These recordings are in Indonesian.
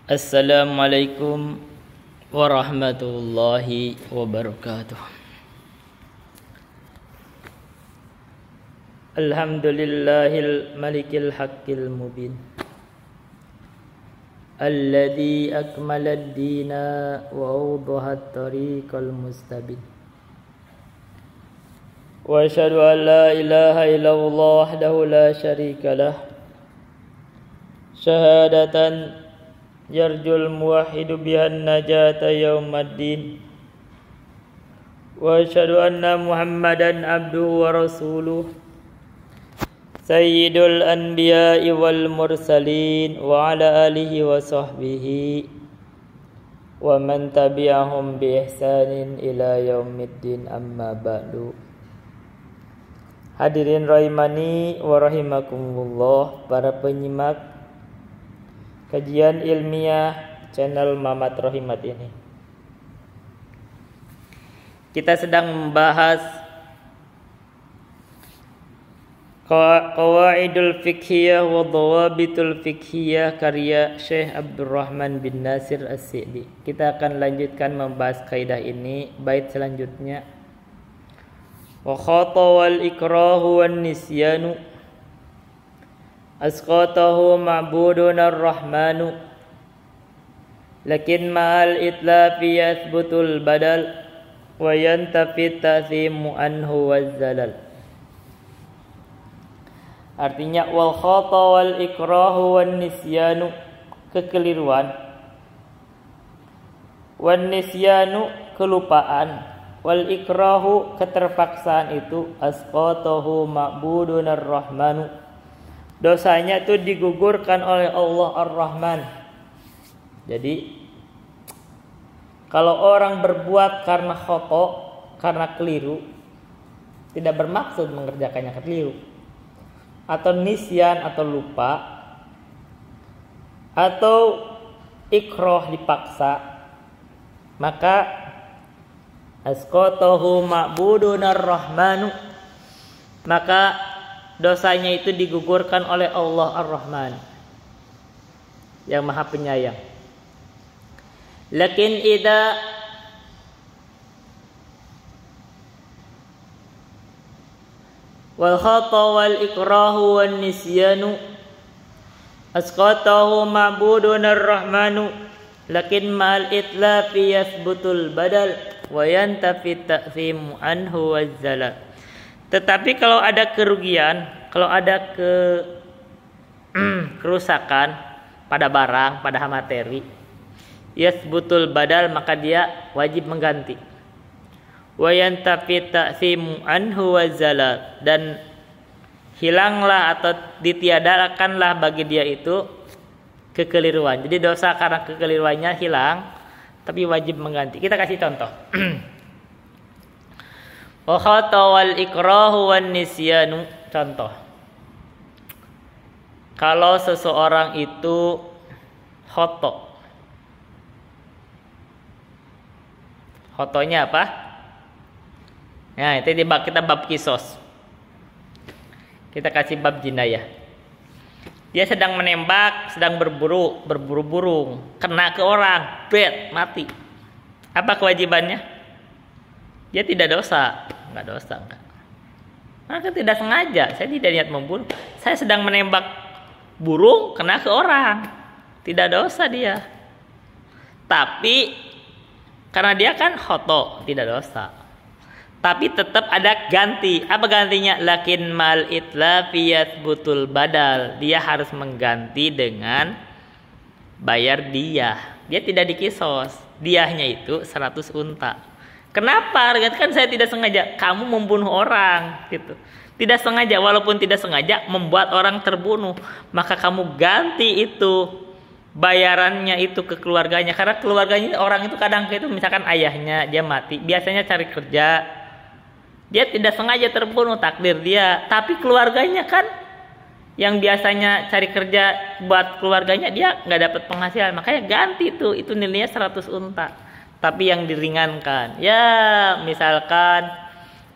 Assalamualaikum warahmatullahi wabarakatuh. Alhamdulillahil malikil haqqil mubin alladzi akmala ad-dina wa awdaha at-tariqal mustabin. Wa asyhadu an la ilaha illallah wahdahu la syarika lah syahadatan yarjul muwahhidu bihan najata yaumaddin. Wa asyhadu anna Muhammadan abduhu wa rasuluh sayyidul anbiya'i wal mursalin wa ala alihi wa sahbihi wa man tabi'ahum bi ihsanin ila yaumiddin, amma ba'du. Hadirin rahimani wa rahimakumullah, para penyimak kajian ilmiah channel Mamat Rohimat ini. Kita sedang membahas Qawaidul Fiqhiyah wa Dhawabitul Fiqhiyah karya Syekh Abdurrahman bin Nasir As-Sa'di. Kita akan lanjutkan membahas kaidah ini. Bait selanjutnya, wa khata wal ikrahu wan nisyanu asqatahu ma'budun ar-rahmanu lakin ma'al itlafi yathbutul badal wa yantafi ta'thimu anhu wazzalal. Artinya wal khata wal ikrahu wan nisyanu, kekeliruan, wan nisyanu, kelupaan, wal ikrahu, keterpaksaan itu, asqatahu ma'budun ar-rahmanu, dosanya itu digugurkan oleh Allah Ar-Rahman. Jadi kalau orang berbuat karena khata, karena keliru, tidak bermaksud mengerjakannya keliru, atau nisyan atau lupa, atau ikrah dipaksa, maka asqatahu ma'budun ar-rahmanu, maka dosanya itu digugurkan oleh Allah Ar-Rahman yang Maha Penyayang. Lakin idza wal khata wal ikrahu wan nisyanu asqatahu ma'budun ar-rahmanu lakin ma'al itlafi yathbutul badal wa yantafi ta'thimu anhu wazzalal. Tetapi kalau ada kerugian, kalau ada kerusakan pada barang, pada materi, yathbutul badal, maka dia wajib mengganti. Wa yantafi ta'thimu anhu wazzalal, dan hilanglah atau ditiadakanlah bagi dia itu kekeliruan. Jadi dosa karena kekeliruannya hilang, tapi wajib mengganti. Kita kasih contoh. Wa khata wal ikrahu wan nisyanu, contoh. Kalau seseorang itu khata. Khotonya apa? Nah, itu kita bab kisos. Kita kasih bab jinayah. Dia sedang menembak, sedang berburu burung, kena ke orang, mati. Apa kewajibannya? Dia tidak dosa, enggak dosa, enggak. Maka tidak sengaja, saya tidak niat membunuh. Saya sedang menembak burung, kena ke orang, tidak dosa dia. Tapi karena dia kan khoto, tidak dosa. Tapi tetap ada ganti. Apa gantinya? Lakin mal itlafi yathbutul badal. Dia harus mengganti dengan bayar diyah. Dia tidak dikisos. Diyahnya itu 100 unta. Kenapa? Kan saya tidak sengaja. Kamu membunuh orang, gitu. Tidak sengaja, walaupun tidak sengaja membuat orang terbunuh, maka kamu ganti itu bayarannya itu ke keluarganya. Karena keluarganya orang itu kadang itu misalkan ayahnya dia mati, biasanya cari kerja, dia tidak sengaja terbunuh, takdir dia. Tapi keluarganya kan yang biasanya cari kerja buat keluarganya, dia nggak dapat penghasilan, makanya ganti itu nilainya 100 unta. Tapi yang diringankan, ya misalkan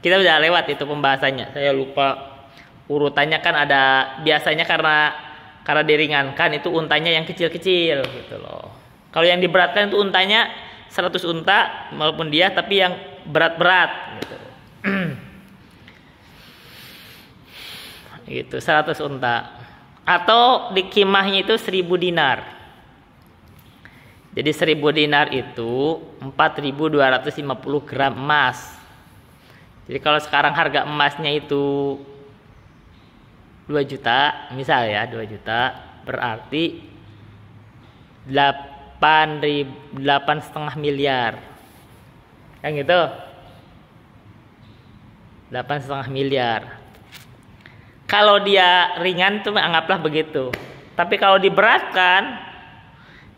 kita udah lewat itu pembahasannya, saya lupa urutannya kan ada, biasanya karena Karena diringankan itu untanya yang kecil-kecil gitu loh. Kalau yang diberatkan itu untanya 100 unta maupun dia, tapi yang berat-berat gitu. Gitu 100 unta. Atau di kimahnya itu 1000 dinar. Jadi 1000 dinar itu 4250 gram emas. Jadi kalau sekarang harga emasnya itu 2 juta, misal ya 2 juta, berarti 8,5 miliar. Yang gitu. 8,5 miliar. Kalau dia ringan tuh anggaplah begitu. Tapi kalau diberatkan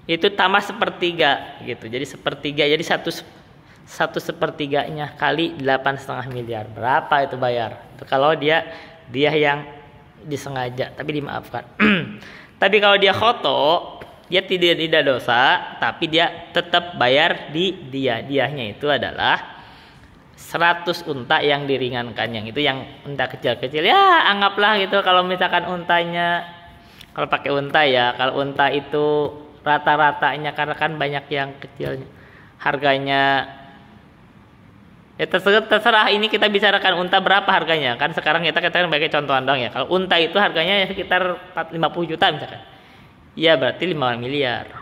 itu tambah sepertiga gitu. Jadi sepertiga, jadi satu sepertiganya kali 8,5 miliar. Berapa itu bayar? Itu kalau dia yang disengaja tapi dimaafkan. Tapi kalau dia khoto, dia tidak dosa, tapi dia tetap bayar di diahnya itu adalah 100 unta yang diringankan, yang itu yang unta kecil-kecil ya, anggaplah gitu. Kalau misalkan untanya, kalau pakai unta ya, kalau unta itu rata-ratanya, karena kan banyak yang kecilnya, harganya ya terserah. Ini kita bicarakan unta berapa harganya, kan sekarang kita katakan sebagai contohan dong ya. Kalau unta itu harganya sekitar 50 juta misalkan, ya berarti 5 miliar.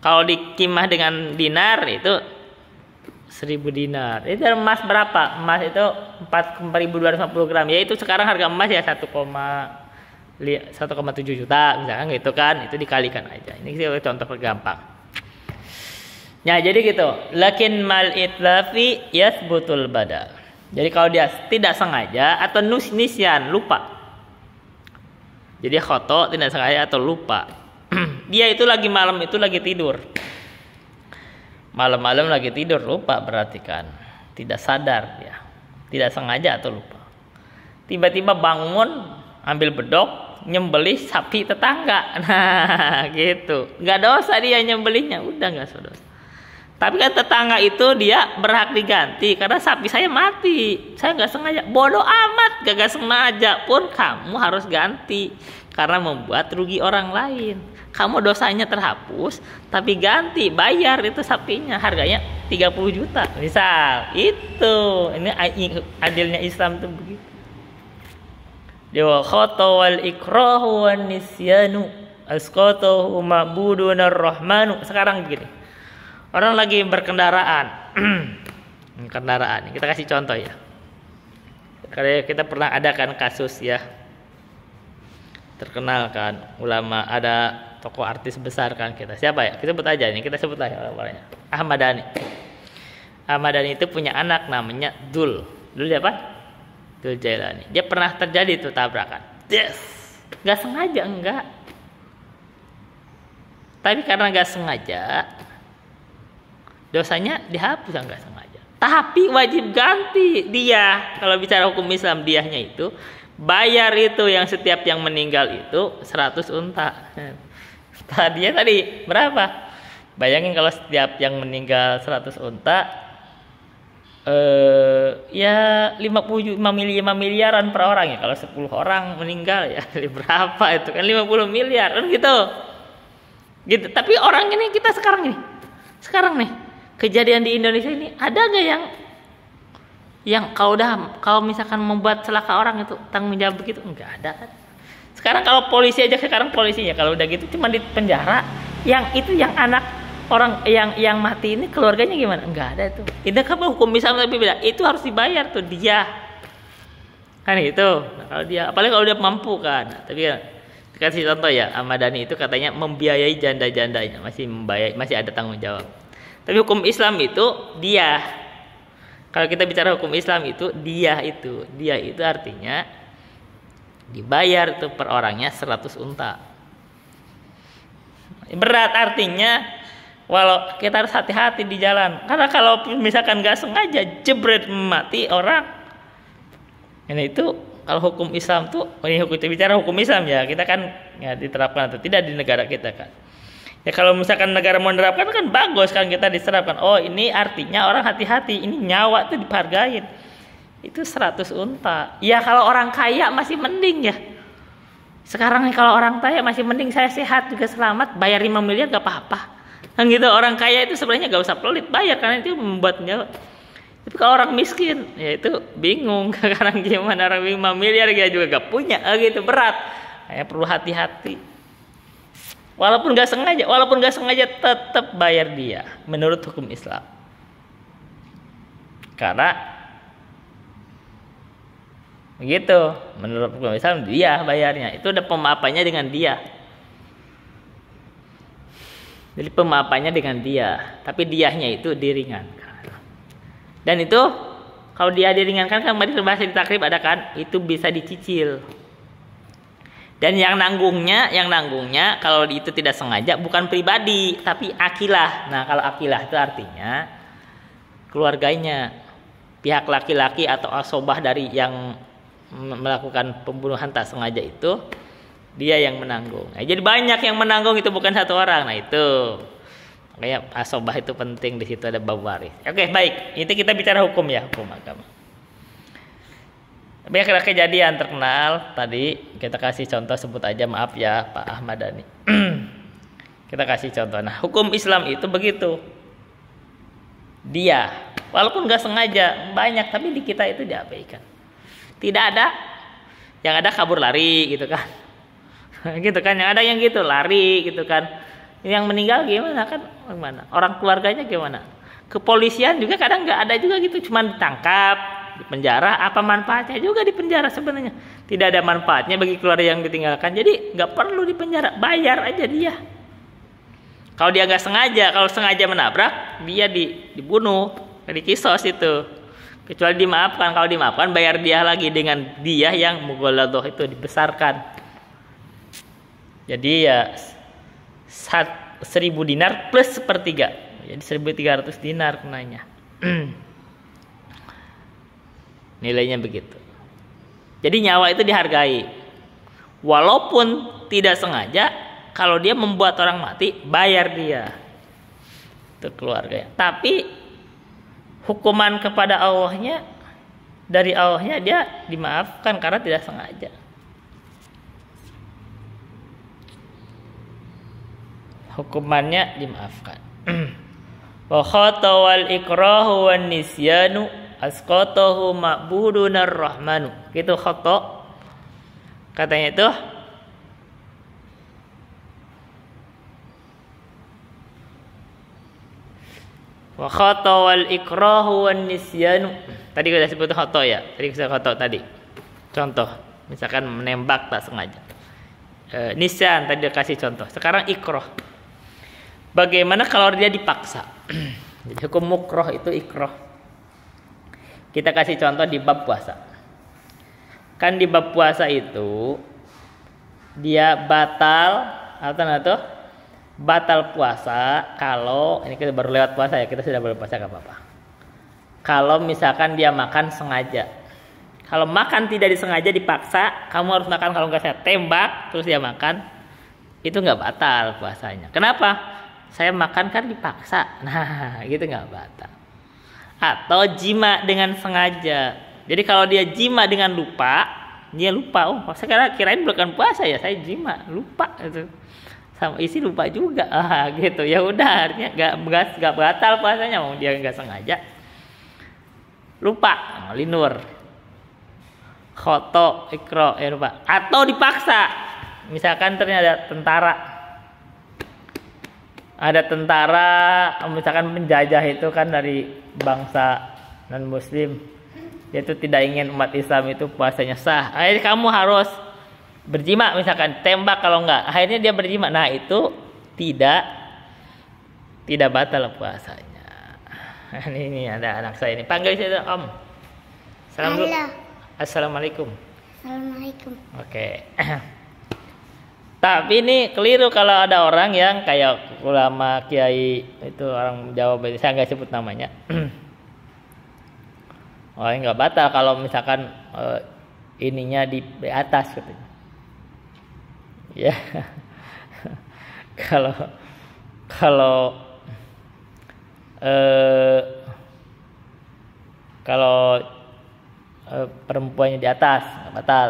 Kalau dikimah dengan dinar itu 1000 dinar. Itu emas berapa? Emas itu 4.250 gram. Ya itu sekarang harga emas ya 1,7 juta misalkan gitu kan. Itu dikalikan aja. Ini contoh gampang. Ya jadi gitu. Lakin mal itlafi yathbutul badal. Jadi kalau dia tidak sengaja atau nisyan, lupa. Jadi khoto, tidak sengaja atau lupa. Dia itu lagi malam itu lagi tidur. Malam-malam lagi tidur, lupa berarti kan, tidak sadar ya, tidak sengaja atau lupa. Tiba-tiba bangun, ambil bedok, nyembelih sapi tetangga. Nah gitu, nggak dosa dia nyembelihnya, udah nggak dosa. Tapi kan tetangga itu dia berhak diganti karena sapi saya mati, saya nggak sengaja. Bodoh amat, gak sengaja pun kamu harus ganti karena membuat rugi orang lain. Kamu dosanya terhapus, tapi ganti, bayar itu sapinya, harganya 30 juta. Misal, itu. Ini adilnya Islam tuh begitu. Dewa khoto wal ikrahu wan nisyanu asqatahu ma'budun ar-rahmanu. Sekarang begini. Orang lagi berkendaraan. Kendaraan. Kita kasih contoh ya. Karena kita pernah adakan kasus ya. Terkenal kan, ulama, ada tokoh artis besar kan kita. Siapa ya? Kita sebut aja nih, kita sebut aja orangnya. Ahmad Dhani. Ahmad Dhani itu punya anak namanya Dul. Dul siapa? Dul Jailani. Dia pernah terjadi tuh tabrakan. Yes. Gak sengaja enggak. Tapi karena gak sengaja, dosanya dihapus enggak sengaja. Tapi wajib ganti dia. Kalau bicara hukum Islam, diahnya itu bayar itu yang setiap yang meninggal itu 100 unta. Tadinya tadi berapa? Bayangin kalau setiap yang meninggal 100 unta, ya 5 miliaran per orang ya. Kalau 10 orang meninggal ya berapa itu kan 50 miliar kan gitu. Gitu. Tapi orang ini kita sekarang nih kejadian di Indonesia ini ada gak yang kalau misalkan membuat celaka orang itu tanggung jawab begitu? Enggak ada kan. Sekarang kalau polisi aja, sekarang polisinya kalau udah gitu cuma di penjara. Yang itu yang anak orang yang mati ini keluarganya gimana? Enggak ada itu. Itu kan hukum Islam tapi beda. Itu harus dibayar tuh dia. Kan itu. Nah, kalau dia, apalagi kalau dia mampu kan. Nah, tapi ya, kasih contoh ya, Ahmad Dhani itu katanya membiayai janda-jandanya, masih ada tanggung jawab. Tapi hukum Islam itu dia. Kalau kita bicara hukum Islam itu dia itu artinya dibayar tuh per orangnya 100 unta. Berat artinya walau kita harus hati-hati di jalan. Karena kalau misalkan gak sengaja jebret mati orang. Ini itu kalau hukum Islam tuh, ini kita bicara hukum Islam ya, kita kan ya diterapkan atau tidak di negara kita kan. Ya kalau misalkan negara mau menerapkan kan bagus kan kita diterapkan. Oh ini artinya orang hati-hati, ini nyawa tuh dihargain. Itu 100 unta. Ya kalau orang kaya masih mending ya. Sekarang nih kalau orang kaya masih mending saya sehat juga selamat, bayar 5 miliar gak apa-apa. Kan gitu, orang kaya itu sebenarnya gak usah pelit bayar karena itu membuatnya. Tapi kalau orang miskin, ya itu bingung. Sekarang gimana orang 5 miliar dia juga gak punya, gitu berat. Kayak perlu hati-hati. Walaupun gak sengaja tetap bayar dia menurut hukum Islam. Karena begitu, menurut hukum Islam dia bayarnya. Itu udah pemaafannya dengan dia. Jadi pemaafannya dengan dia, tapi diahnya itu diringankan. Dan itu kalau dia diringankan kan tadi bahasa di takrib ada kan, itu bisa dicicil. Dan yang nanggungnya kalau itu tidak sengaja bukan pribadi tapi akilah. Nah, kalau akilah itu artinya keluarganya, pihak laki-laki atau asobah dari yang melakukan pembunuhan tak sengaja itu dia yang menanggung. Nah, jadi banyak yang menanggung, itu bukan satu orang. Nah, itu makanya asobah itu penting, di situ ada bab waris. Oke, baik. Itu kita bicara hukum ya, hukum agama. Tapi ada kejadian terkenal tadi, kita kasih contoh, sebut aja, maaf ya Pak Ahmad Dhani. Kita kasih contoh. Nah, hukum Islam itu begitu. Dia walaupun gak sengaja banyak, tapi di kita itu diabaikan. Tidak ada, yang ada kabur lari gitu kan. Gitu kan, yang ada yang gitu lari gitu kan. Yang meninggal gimana kan, gimana? Orang keluarganya gimana? Kepolisian juga kadang nggak ada juga gitu, cuma ditangkap, di penjara. Apa manfaatnya juga di penjara sebenarnya? Tidak ada manfaatnya bagi keluarga yang ditinggalkan. Jadi nggak perlu di penjara, bayar aja dia. Kalau dia nggak sengaja, kalau sengaja menabrak, dia dibunuh, dikisos itu. Kecuali dimaafkan. Kalau dimaafkan, bayar dia lagi dengan dia yang mughaladoh itu dibesarkan. Jadi ya 1.000 dinar plus sepertiga, jadi 1.300 dinar kenanya. Nilainya begitu. Jadi nyawa itu dihargai. Walaupun tidak sengaja, kalau dia membuat orang mati, bayar dia. Itu keluarga. Tapi hukuman kepada Allahnya, dari Allahnya dia dimaafkan karena tidak sengaja. Hukumannya dimaafkan. Wa khatawal ikrahu wan nisyanu asqatahu ma'budunar rahmanu. Gitu khata. Katanya itu wa khatawal ikrahu wan nisyanu. Tadi sudah sebut khata ya. Tadi saya khata tadi. Contoh, misalkan menembak tak sengaja. Nisyan tadi kasih contoh. Sekarang ikrah. Bagaimana kalau dia dipaksa? Jadi hukum mukroh itu ikrah. Kita kasih contoh di bab puasa. Kan di bab puasa itu dia batal atau batal puasa kalau ini kita baru lewat puasa ya, kita sudah berpuasa gak apa-apa. Kalau misalkan dia makan sengaja. Kalau makan tidak disengaja dipaksa, kamu harus makan, kalau enggak saya tembak, terus dia makan, itu nggak batal puasanya. Kenapa? Saya makan kan dipaksa. Nah, gitu nggak batal. Atau jima dengan sengaja. Jadi kalau dia jima dengan lupa, dia lupa. Oh, saya kirain bukan puasa ya, saya jima, lupa itu. Sama isi lupa juga. Gitu. Ya udah, artinya nggak batal puasanya, mau dia nggak sengaja. Lupa, linur. Khoto, ikro, lupa. Atau dipaksa. Misalkan ternyata ada tentara misalkan penjajah itu kan dari bangsa non muslim, yaitu tidak ingin umat Islam itu puasanya sah. Akhirnya kamu harus berjima, misalkan tembak, kalau enggak akhirnya dia berjima. Nah, itu tidak batal puasanya. Ini ada anak saya ini, panggil saya Om. Assalamualaikum. Assalamualaikum. Oke. Tapi ini keliru kalau ada orang yang kayak ulama kiai itu, orang Jawa, saya nggak sebut namanya. Oh, nggak batal kalau misalkan ininya di atas katanya. Ya. Kalau perempuannya di atas nggak batal.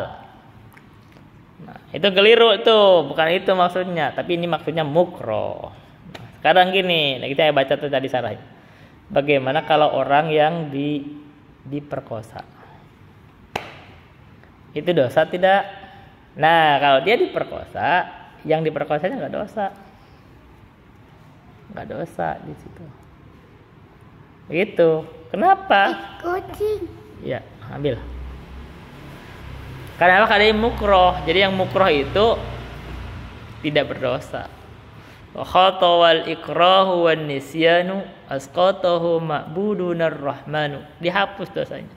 Nah, itu keliru tuh, bukan itu maksudnya, tapi ini maksudnya mukroh. Nah, sekarang gini, nah kita baca tuh tadi sarahnya. Bagaimana kalau orang yang diperkosa? Itu dosa tidak? Nah, kalau dia diperkosa, yang diperkosanya nggak dosa. Nggak dosa di situ. Itu. Kenapa? Kucing. Ya, ambil. Karena ada yang mukroh. Jadi yang mukroh itu tidak berdosa. Wa khatawal ikrahu wan nisyanu asqatahu ma'budunar rahmanu. Dihapus dosanya.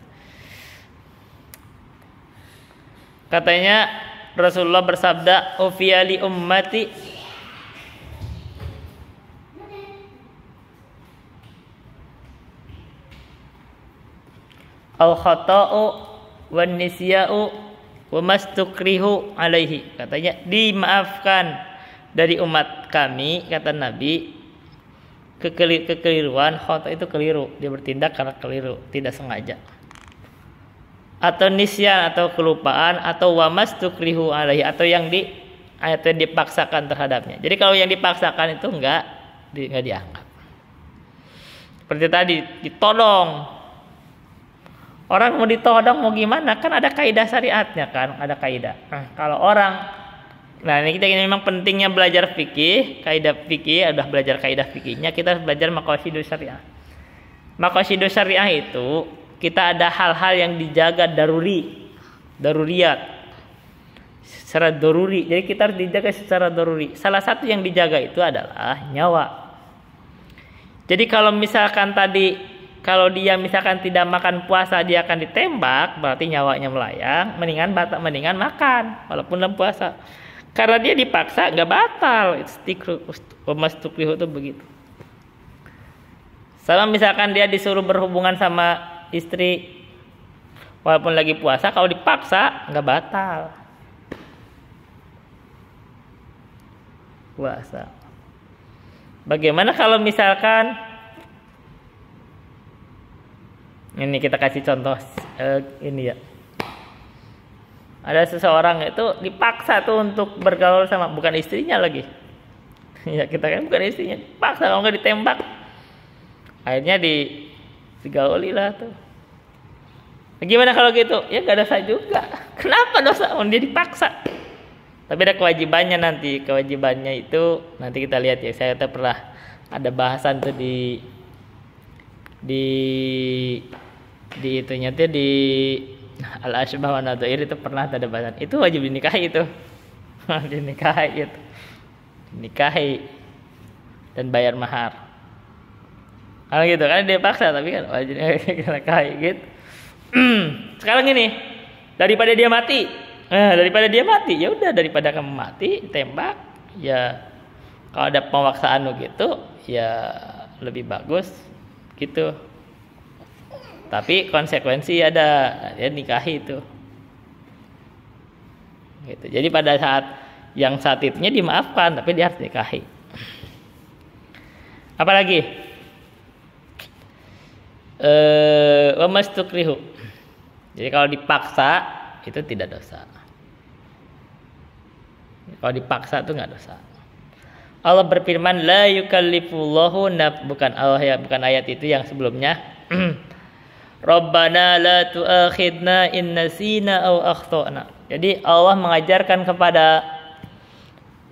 Katanya Rasulullah bersabda, "Ufiyali ummati al khata'u wan nisya'u wa mastukrihu alaihi." Katanya dimaafkan dari umat kami, kata Nabi, kekeliruan. Khata itu keliru, dia bertindak karena keliru, tidak sengaja, atau nisyan atau kelupaan, atau wa mastukrihu alaihi, atau yang dipaksakan terhadapnya. Jadi kalau yang dipaksakan itu enggak dianggap. Seperti tadi ditodong. Orang mau ditodong mau gimana? Kan ada kaidah syariatnya kan, ada kaidah. Nah, kalau orang, nah ini kita memang pentingnya belajar fikih, kaidah fikih, udah belajar kaidah fikihnya, kita belajar maqasidus syariah. Maqasidus syariah itu kita ada hal-hal yang dijaga daruriyat, secara daruri. Jadi kita harus dijaga secara daruri. Salah satu yang dijaga itu adalah nyawa. Jadi kalau misalkan tadi, kalau dia misalkan tidak makan puasa, dia akan ditembak, berarti nyawanya melayang. Mendingan makan walaupun dalam puasa. Karena dia dipaksa nggak batal. Mastukrihu itu begitu. Sama misalkan dia disuruh berhubungan sama istri walaupun lagi puasa, kalau dipaksa nggak batal puasa. Bagaimana kalau misalkan ini kita kasih contoh ini ya. Ada seseorang itu dipaksa tuh untuk bergaul sama, bukan istrinya lagi. Ya kita kan bukan istrinya, dipaksa, kalau nggak ditembak. Akhirnya digauli lah tuh. Gimana kalau gitu? Ya nggak dosa juga. Kenapa dosa? Dia dipaksa. Tapi ada kewajibannya nanti. Kewajibannya itu nanti kita lihat ya. Saya pernah ada bahasan tuh di itunya tuh di al-asbah wa nadhair, itu pernah ada bahasan. Itu wajib dinikahi itu. Dinikahi itu. Dinikahi dan bayar mahar. Kalau gitu kan dia paksa, tapi kan wajib dinikahi gitu. Sekarang ini daripada dia mati, ya udah, daripada kamu mati tembak, ya kalau ada pemaksaan gitu ya lebih bagus gitu. Tapi konsekuensi ada, ya nikahi itu. Gitu. Jadi pada saat itunya dimaafkan, tapi dia harus nikahi. Apalagi? Wa mastukrihu. Jadi kalau dipaksa itu tidak dosa. Kalau dipaksa itu nggak dosa. Allah berfirman, la yukallifullahu bukan Allah ya, bukan ayat itu yang sebelumnya. Rabbana la tu'akhidna in nasina aw akhtana. Jadi Allah mengajarkan kepada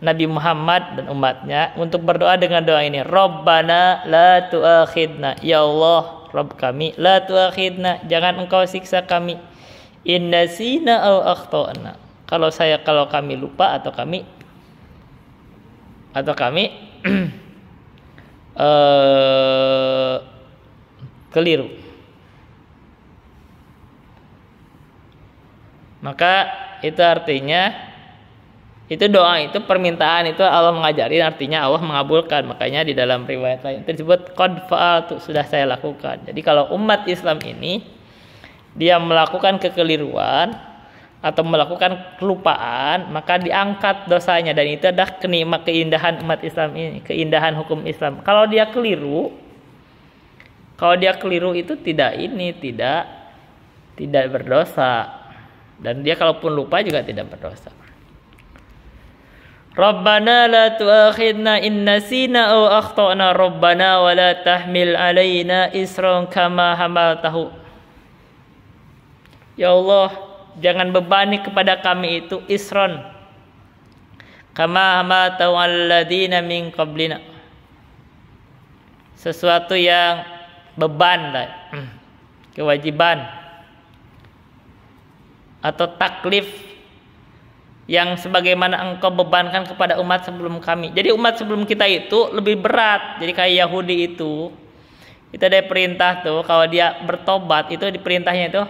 Nabi Muhammad dan umatnya untuk berdoa dengan doa ini. Rabbana la tu'akhidna. Ya Allah, Rabb kami, la tu'akhidna, jangan engkau siksa kami. In nasina aw akhtana. Kalau kami lupa atau kami keliru. Maka itu artinya, itu doa, itu permintaan, itu Allah mengajarin, artinya Allah mengabulkan. Makanya di dalam riwayat lain tersebut qad fa'altu, sudah saya lakukan. Jadi kalau umat Islam ini dia melakukan kekeliruan atau melakukan kelupaan, maka diangkat dosanya, dan itu adalah keindahan umat Islam ini, keindahan hukum Islam. Kalau dia keliru itu tidak berdosa. Dan dia kalaupun lupa juga tidak berdosa. Rabbana la tu'akhidna in nasina aw akhtana Rabbana wa la tahmil alaina isran kama hamaltahu. Ya Allah, jangan bebani kepada kami itu isron kama hamaltahu alladina min qablina. Sesuatu yang beban, kewajiban atau taklif yang sebagaimana engkau bebankan kepada umat sebelum kami. Jadi umat sebelum kita itu lebih berat. Jadi kayak Yahudi itu ada perintah tuh, kalau dia bertobat itu diperintahnya itu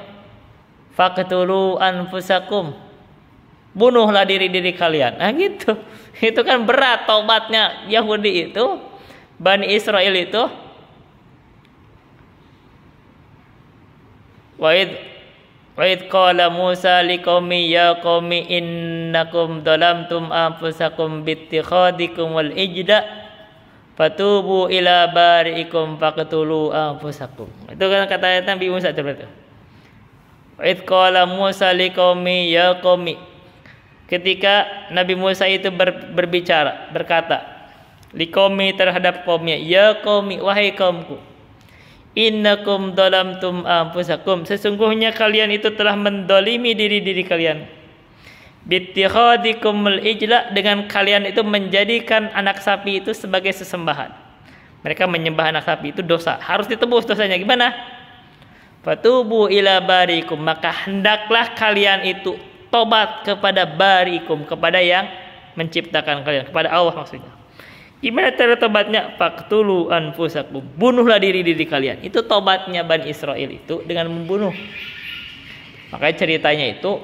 faqtulu anfusakum, bunuhlah diri-diri kalian. Nah gitu. Itu kan berat tobatnya Yahudi itu, Bani Israel itu. Wa id qala Musa liqaumi ya qaumi innakum dhalamtum anfusakum bittikhadikum wal ijda fatubu ila bari'ikum faqtulu anfusakum. Itu kan kata Nabi Musa seperti itu. Wa id qala Musa liqaumi ya qaumi. Ketika Nabi Musa itu berbicara, berkata liqaumi terhadap kaumnya, ya qaumi, wahai kaumku, innakum dhalamtum anfusakum, sesungguhnya kalian itu telah mendolimi diri-diri kalian, bittikhadikumul ijla, dengan kalian itu menjadikan anak sapi itu sebagai sesembahan. Mereka menyembah anak sapi itu dosa, harus ditebus dosanya. Gimana? Fatubu ila barikum, maka hendaklah kalian itu tobat kepada barikum, kepada yang menciptakan kalian, kepada Allah maksudnya. Gimana cara tobatnya? Faqtulu anfusakum, bunuhlah diri-diri kalian. Itu tobatnya Bani Israel itu dengan membunuh. Makanya ceritanya itu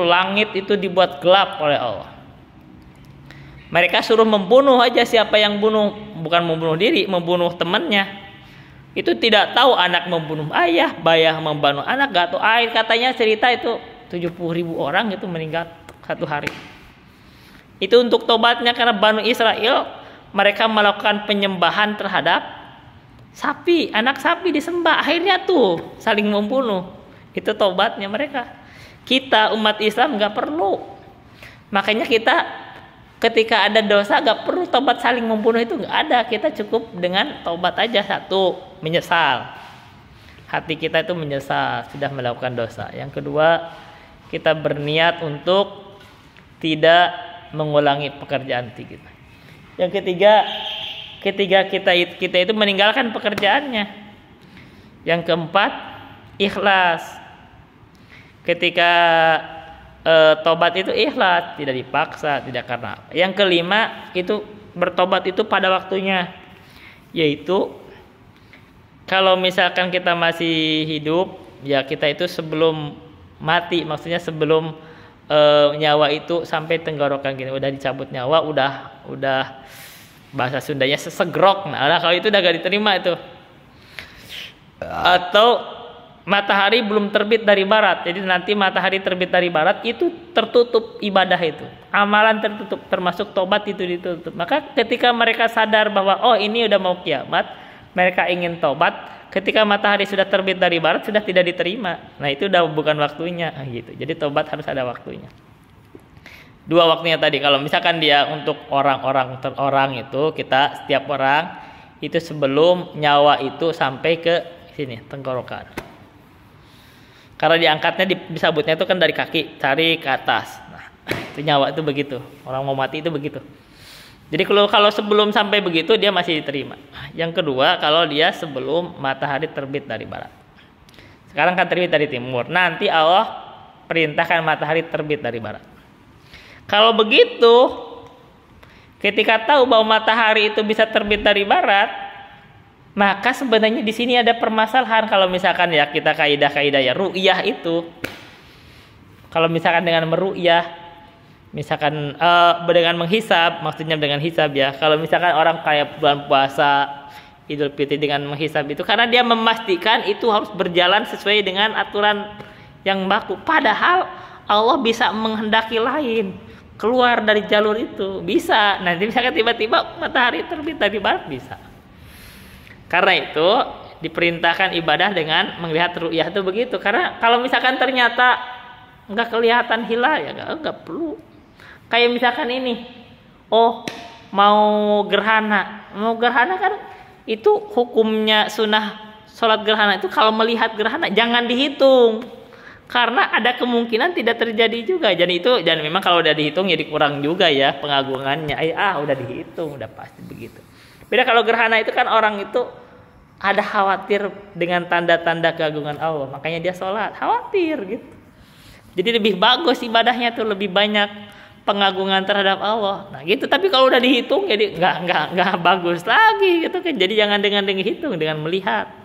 langit itu dibuat gelap oleh Allah. Mereka suruh membunuh aja, siapa yang bunuh, bukan membunuh diri, membunuh temannya. Itu tidak tahu anak membunuh ayah, bayah membunuh anak, gak tahu air. Katanya cerita itu 70.000 orang itu meninggal satu hari. Itu untuk tobatnya karena Bani Israel mereka melakukan penyembahan terhadap sapi, anak sapi disembah, akhirnya tuh saling membunuh. Itu tobatnya mereka. Kita umat Islam nggak perlu. Makanya kita ketika ada dosa nggak perlu tobat saling membunuh, itu nggak ada. Kita cukup dengan tobat aja, satu, menyesal. Hati kita itu menyesal sudah melakukan dosa. Yang kedua, kita berniat untuk tidak mengulangi pekerjaan kita. Yang ketiga kita itu meninggalkan pekerjaannya. Yang keempat, ikhlas. Ketika tobat itu ikhlas, tidak dipaksa, tidak karena apa. Yang kelima itu bertobat itu pada waktunya, yaitu kalau misalkan kita masih hidup, ya kita itu sebelum mati, maksudnya sebelum nyawa itu sampai tenggorokan gini, udah dicabut nyawa, udah bahasa Sundanya sesegrok. Nah kalau itu udah gak diterima itu. Atau matahari belum terbit dari barat, jadi nanti matahari terbit dari barat itu tertutup ibadah itu, amalan tertutup, termasuk tobat itu ditutup. Maka ketika mereka sadar bahwa oh ini udah mau kiamat, mereka ingin tobat. Ketika matahari sudah terbit dari barat sudah tidak diterima. Nah itu udah bukan waktunya gitu. Jadi tobat harus ada waktunya. Dua waktunya tadi. Kalau misalkan dia untuk orang itu, kita setiap orang itu sebelum nyawa itu sampai ke sini tenggorokan. Karena diangkatnya disabutnya itu kan dari kaki cari ke atas. Nah itu nyawa itu begitu. Orang mau mati itu begitu. Jadi kalau sebelum sampai begitu dia masih diterima. Yang kedua, kalau dia sebelum matahari terbit dari barat. Sekarang kan terbit dari timur. Nanti Allah perintahkan matahari terbit dari barat. Kalau begitu, ketika tahu bahwa matahari itu bisa terbit dari barat, maka sebenarnya di sini ada permasalahan. Kalau misalkan ya kita kaidah ya ru'yah itu. Kalau misalkan dengan meru'yah, misalkan dengan menghisab, maksudnya dengan hisab ya. Kalau misalkan orang kayak bulan puasa, Idul Fitri dengan menghisab itu karena dia memastikan itu harus berjalan sesuai dengan aturan yang baku. Padahal Allah bisa menghendaki lain, keluar dari jalur itu bisa. Nanti misalkan tiba-tiba matahari terbit dari barat bisa. Karena itu diperintahkan ibadah dengan melihat ru'yah itu begitu. Karena kalau misalkan ternyata nggak kelihatan hilal ya nggak perlu. Kayak misalkan ini oh mau gerhana kan itu hukumnya sunnah sholat gerhana itu kalau melihat gerhana jangan dihitung karena ada kemungkinan tidak terjadi juga. Jadi itu dan memang kalau udah dihitung jadi kurang juga ya pengagungannya. Udah dihitung udah pasti begitu. Beda kalau gerhana itu kan orang itu ada khawatir dengan tanda-tanda keagungan Allah, makanya dia sholat khawatir gitu. Jadi lebih bagus ibadahnya tuh lebih banyak pengagungan terhadap Allah. Nah gitu. Tapi kalau udah dihitung jadi nggak bagus lagi gitu kan. Jadi jangan dengan dihitung, dengan melihat.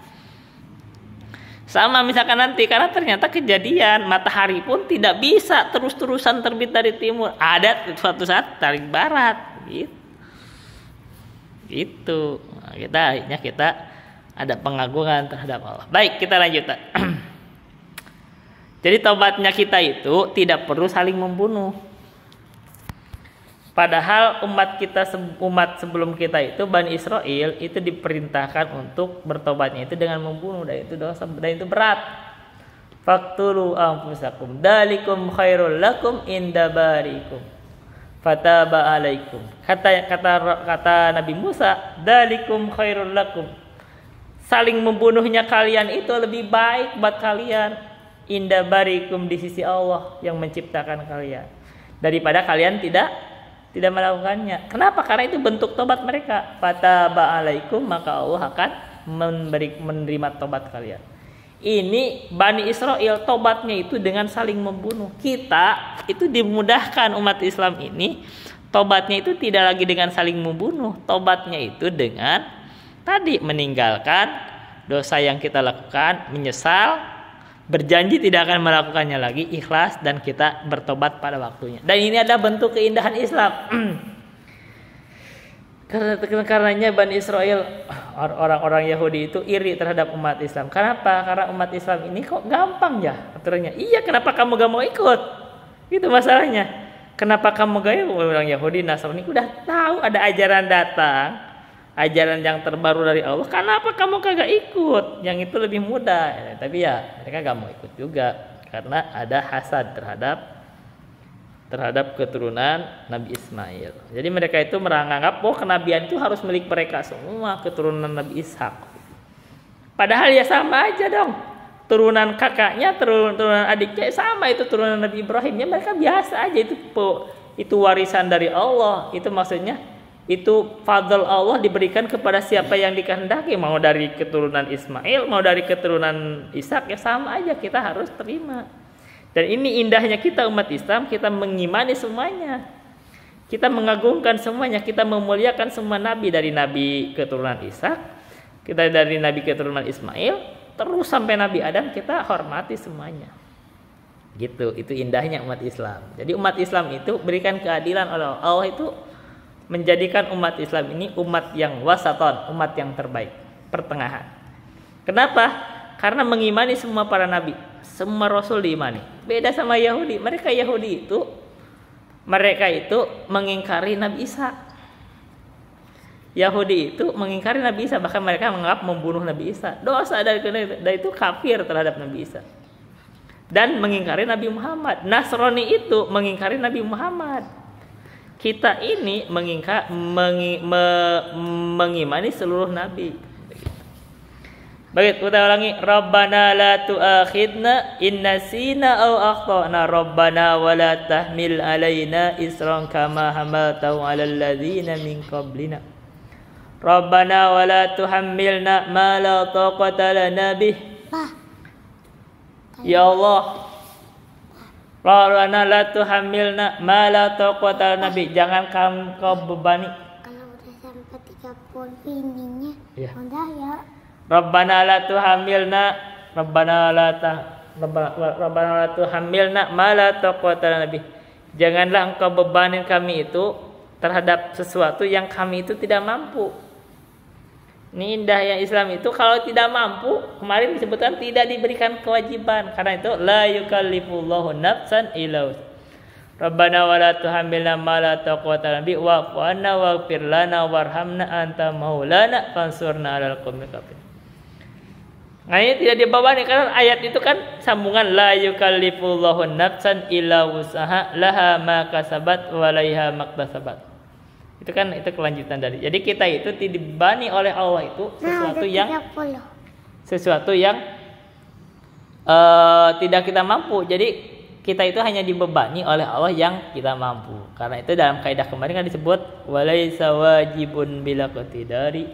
Sama misalkan nanti karena ternyata kejadian matahari pun tidak bisa terus-terusan terbit dari timur. Ada suatu saat tarik barat gitu. Gitu. Nah, kita ada pengagungan terhadap Allah. Baik, kita lanjut. Jadi taubatnya kita itu tidak perlu saling membunuh. Padahal umat sebelum kita itu Bani Israel itu diperintahkan untuk bertobatnya itu dengan membunuh, dan itu dosa dan itu berat. Faqtulu anfusakum dalikum khairul lakum inda barikum fataba alaikum. Kata Nabi Musa, dalikum khairul lakum. Saling membunuhnya kalian itu lebih baik buat kalian. Inda barikum di sisi Allah yang menciptakan kalian daripada kalian tidak melakukannya. Kenapa? Karena itu bentuk tobat mereka. Fataba alaikum, maka Allah akan menerima tobat kalian. Ini Bani Israel tobatnya itu dengan saling membunuh. Kita itu dimudahkan umat Islam ini tobatnya itu tidak lagi dengan saling membunuh. Tobatnya itu dengan tadi meninggalkan dosa yang kita lakukan, menyesal, berjanji tidak akan melakukannya lagi, ikhlas, dan kita bertobat pada waktunya. Dan ini adalah bentuk keindahan Islam. Karenanya Bani Israel, orang-orang Yahudi itu iri terhadap umat Islam. Kenapa? Karena umat Islam ini kok gampang ya aturannya. Iya, kenapa kamu gak mau ikut? Itu masalahnya. Kenapa kamu gak ikut? Orang Yahudi, Nasrani udah tahu ada ajaran datang, ajaran yang terbaru dari Allah, kenapa kamu kagak ikut? Yang itu lebih mudah. Tapi ya mereka gak mau ikut juga karena ada hasad terhadap keturunan Nabi Ismail. Jadi mereka itu menganggap kenabian itu harus milik mereka semua, keturunan Nabi Ishak. Padahal ya sama aja dong. Turunan kakaknya, turunan adiknya sama, itu turunan Nabi Ibrahim. Ya mereka biasa aja, itu warisan dari Allah. Itu maksudnya itu fadl Allah diberikan kepada siapa yang dikehendaki, mau dari keturunan Ismail, mau dari keturunan Ishak, ya sama aja, kita harus terima. Dan ini indahnya kita umat Islam, kita mengimani semuanya, kita mengagungkan semuanya, kita memuliakan semua nabi, dari nabi keturunan Ishak, kita dari nabi keturunan Ismail, terus sampai Nabi Adam, kita hormati semuanya. Gitu, itu indahnya umat Islam. Jadi umat Islam itu berikan keadilan oleh Allah, itu menjadikan umat Islam ini umat yang wasaton, umat yang terbaik, pertengahan. Kenapa? Karena mengimani semua para nabi, semua rasul diimani. Beda sama Yahudi. Mereka itu mengingkari Nabi Isa. Yahudi itu mengingkari Nabi Isa, bahkan mereka menganggap membunuh Nabi Isa dosa, dari itu kafir terhadap Nabi Isa. Dan mengingkari Nabi Muhammad. Nasrani itu mengingkari Nabi Muhammad. Kita ini mengimani seluruh nabi. Baik, kita ulangi. Rabbana la tu'akhidna in nasina aw akhtana. Rabbana wa la tahmil alaina isran kama hamaltahu 'alal ladzina min qablina. Rabbana wa la tuhammilna ma la taqata lana bih. Ya Allah, Rabbana la tuhammilna ma la taqata lana bih. Jangan kau bebani. Kalau udah sampai 30 ininya, ya. Udah ya. Rabbana la tuhammilna Rabbana la tuhammilna ma la taqata lana bih. Janganlah engkau bebanin kami itu terhadap sesuatu yang kami itu tidak mampu. Ini indahnya Islam itu, kalau tidak mampu, kemarin disebutkan tidak diberikan kewajiban. Karena itu la yukallifullahu nafsan illa wus'aha. Rabbana wa la tuhammilna ma la taqata lana bih wa'fu 'anna waghfir lana warhamna anta maulana fansurna 'alal qaumil kafirin. Nah, ini tidak dibebani karena ayat itu kan sambungan la yukallifullahu nafsan illa wus'aha laha ma kasabat wa 'alaiha maktasabat. Itu kelanjutan dari. Jadi kita itu dibebani oleh Allah itu sesuatu yang tidak kita mampu. Jadi kita itu hanya dibebani oleh Allah yang kita mampu. Karena itu dalam kaidah kemarin kan disebut walaisa wajibun bila qatidari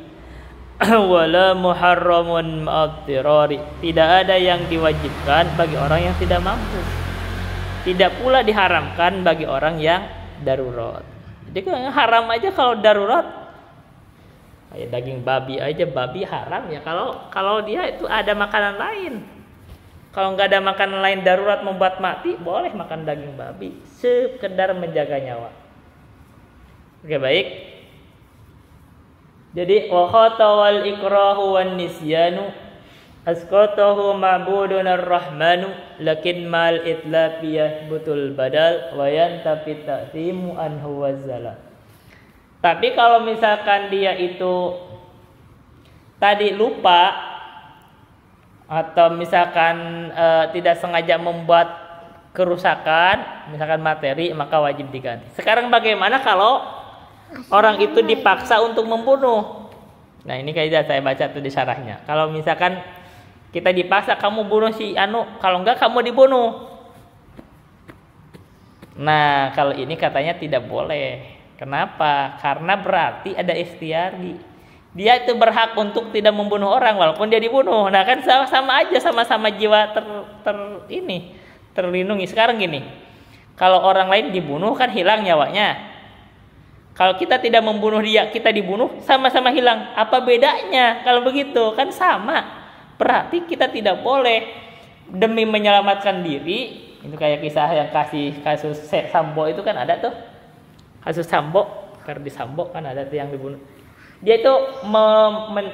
wala muharramun ma'adtirari. Tidak ada yang diwajibkan bagi orang yang tidak mampu. Tidak pula diharamkan bagi orang yang darurat. Jadi kan haram aja kalau darurat. Kayak daging babi aja, babi haram ya kalau dia itu ada makanan lain. Kalau nggak ada makanan lain darurat membuat mati, boleh makan daging babi sekedar menjaga nyawa. Oke, baik. Jadi wa khata wal ikrahu wan nisyanu asqatahu ma'budun ar-rahmanu lakin mal itlafiyah butul badal wa yantafi ta'zimu anhu wazzala. Tapi kalau misalkan dia itu tadi lupa atau misalkan tidak sengaja membuat kerusakan, misalkan materi, maka wajib diganti. Sekarang bagaimana kalau orang itu dipaksa untuk membunuh? Nah, ini kaidah saya baca tuh di syarahnya. Kalau misalkan kita dipaksa kamu bunuh si anu, kalau enggak kamu dibunuh. Nah, kalau ini katanya tidak boleh. Kenapa? Karena berarti ada ikhtiari. Dia itu berhak untuk tidak membunuh orang walaupun dia dibunuh. Nah, kan sama aja, sama-sama jiwa terlindungi. Sekarang gini. Kalau orang lain dibunuh kan hilang nyawanya. Kalau kita tidak membunuh dia, kita dibunuh, sama-sama hilang. Apa bedanya? Kalau begitu kan sama. Berarti kita tidak boleh demi menyelamatkan diri. Itu kayak kisah yang kasus Sambo itu kan ada tuh. Kasus Sambo, Ferdi Sambo kan ada tuh yang dibunuh. Dia itu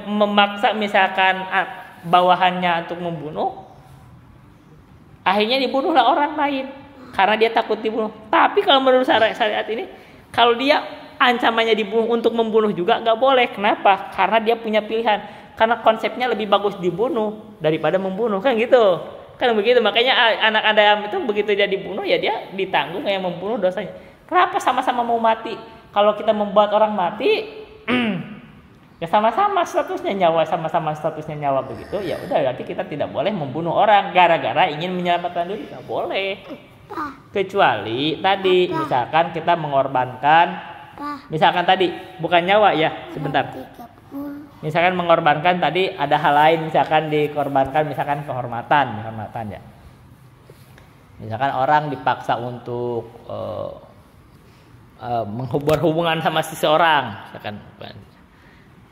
memaksa misalkan bawahannya untuk membunuh. Akhirnya dibunuhlah orang lain karena dia takut dibunuh. Tapi kalau menurut syariat ini, kalau dia ancamannya dibunuh untuk membunuh juga nggak boleh. Kenapa? Karena dia punya pilihan. Karena konsepnya lebih bagus dibunuh daripada membunuh, kan gitu. Kan begitu, makanya anak Adam itu begitu dia dibunuh ya dia ditanggung yang membunuh dosanya. Kenapa sama-sama mau mati? Kalau kita membuat orang mati, ya sama-sama statusnya nyawa, sama-sama statusnya nyawa begitu, ya udah berarti kita tidak boleh membunuh orang gara-gara ingin menyelamatkan diri, nggak boleh. Kecuali tadi misalkan kita mengorbankan, misalkan tadi bukan nyawa ya, sebentar. Misalkan mengorbankan tadi ada hal lain, misalkan dikorbankan misalkan kehormatan ya. Misalkan orang dipaksa untuk berhubungan sama seseorang, misalkan.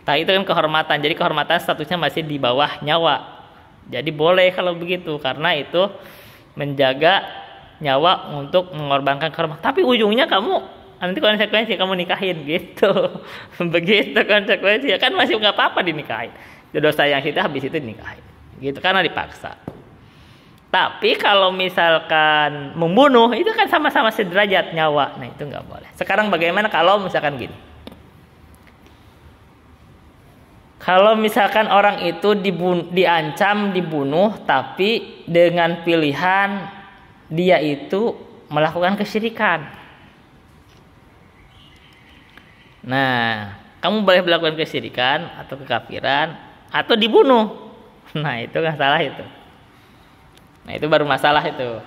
Nah, itu kan kehormatan. Jadi kehormatan statusnya masih di bawah nyawa. Jadi boleh kalau begitu karena itu menjaga nyawa untuk mengorbankan kehormatan. Tapi ujungnya kamu nanti konsekuensi kamu nikahin gitu. Begitu konsekuensi. Kan masih nggak apa-apa dinikahin. Dosa yang itu habis itu dinikahin. Gitu karena dipaksa. Tapi kalau misalkan membunuh itu kan sama-sama sederajat nyawa. Nah, itu nggak boleh. Sekarang bagaimana kalau misalkan gini? Kalau misalkan orang itu diancam dibunuh tapi dengan pilihan dia itu melakukan kesyirikan. Nah, kamu boleh melakukan kesyirikan atau kekafiran atau dibunuh. Nah, itu nggak salah itu. Nah, itu baru masalah itu.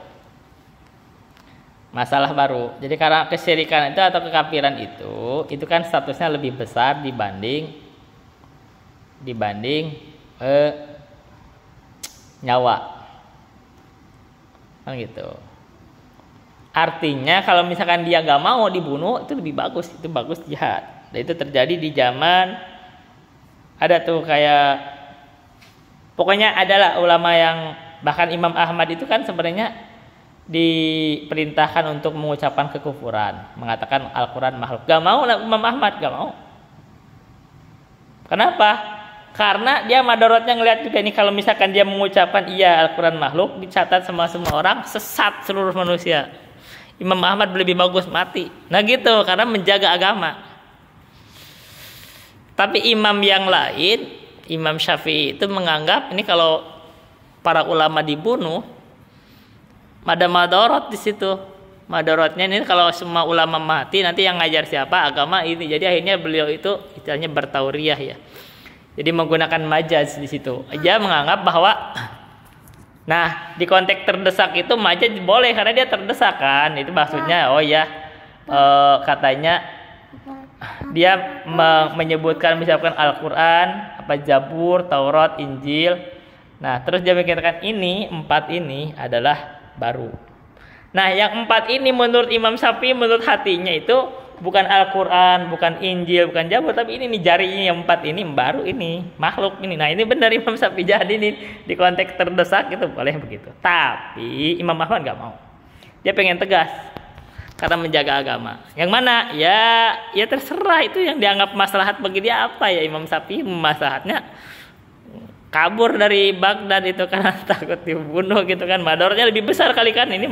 Masalah baru. Jadi karena kesyirikan itu atau kekafiran itu kan statusnya lebih besar dibanding nyawa. Kan gitu. Artinya kalau misalkan dia gak mau dibunuh itu lebih bagus. Itu bagus jihad. Dan itu terjadi di zaman ada tuh kayak pokoknya adalah ulama yang bahkan Imam Ahmad itu kan sebenarnya diperintahkan untuk mengucapkan kekufuran, mengatakan Al-Quran makhluk. Gak mau Imam Ahmad, gak mau. Kenapa? Karena dia madorotnya ngelihat juga nih kalau misalkan dia mengucapkan iya Al-Quran makhluk dicatat sama semua orang sesat seluruh manusia. Imam Ahmad lebih bagus mati. Nah gitu karena menjaga agama. Tapi imam yang lain, Imam Syafi'i itu menganggap ini kalau para ulama dibunuh ada madorot di situ. madorotnya ini kalau semua ulama mati nanti yang ngajar siapa? Agama ini. Jadi akhirnya beliau itu istilahnya bertauriah ya. Jadi menggunakan majaz di situ. Dia menganggap bahwa nah, di konteks terdesak itu majaz boleh karena dia terdesak kan. Itu maksudnya oh ya katanya dia menyebutkan misalkan Al-Qur'an, apa Zabur, Taurat, Injil. Nah, terus dia mengatakan ini 4 ini adalah baru. Nah, yang 4 ini menurut Imam Syafi'i menurut hatinya itu bukan Al-Qur'an, bukan Injil, bukan Zabur, tapi ini nih jarinya yang 4 ini baru ini, makhluk ini. Nah, ini benar Imam Syafi'i, jadi nih di konteks terdesak itu boleh begitu. Tapi Imam Ahmad nggak mau. Dia pengen tegas karena menjaga agama. Yang mana? Ya terserah itu yang dianggap maslahat bagi dia apa ya. Imam Syafi'i maslahatnya kabur dari Baghdad itu karena takut dibunuh gitu kan. Madornya lebih besar kali kan, ini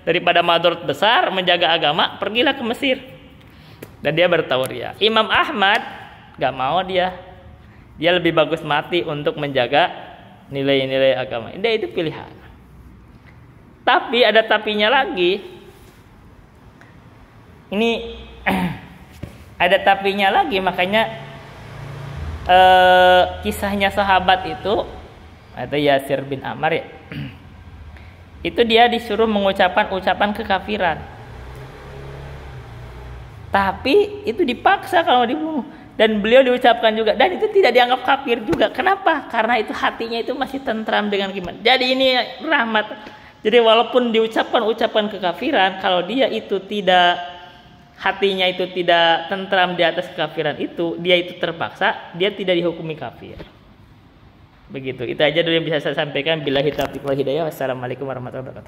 daripada mador besar menjaga agama, pergilah ke Mesir. Dan dia bertauriah. Imam Ahmad gak mau dia lebih bagus mati untuk menjaga nilai-nilai agama. Dia itu pilihan. Tapi ada tapinya lagi. Ini ada tapinya lagi, makanya kisahnya sahabat itu atau Yasir bin Ammar ya, itu dia disuruh mengucapkan ucapan kekafiran, tapi itu dipaksa kalau dibunuh, dan beliau diucapkan juga, dan itu tidak dianggap kafir juga. Kenapa? Karena itu hatinya itu masih tentram dengan iman. Jadi ini rahmat. Jadi walaupun diucapkan ucapan kekafiran, kalau dia itu tidak, hatinya itu tidak tentram di atas kekafiran itu, dia itu terpaksa, dia tidak dihukumi kafir. Begitu. Itu aja dulu yang bisa saya sampaikan. Billahi taufiq wal hidayah. Wassalamualaikum warahmatullahi wabarakatuh.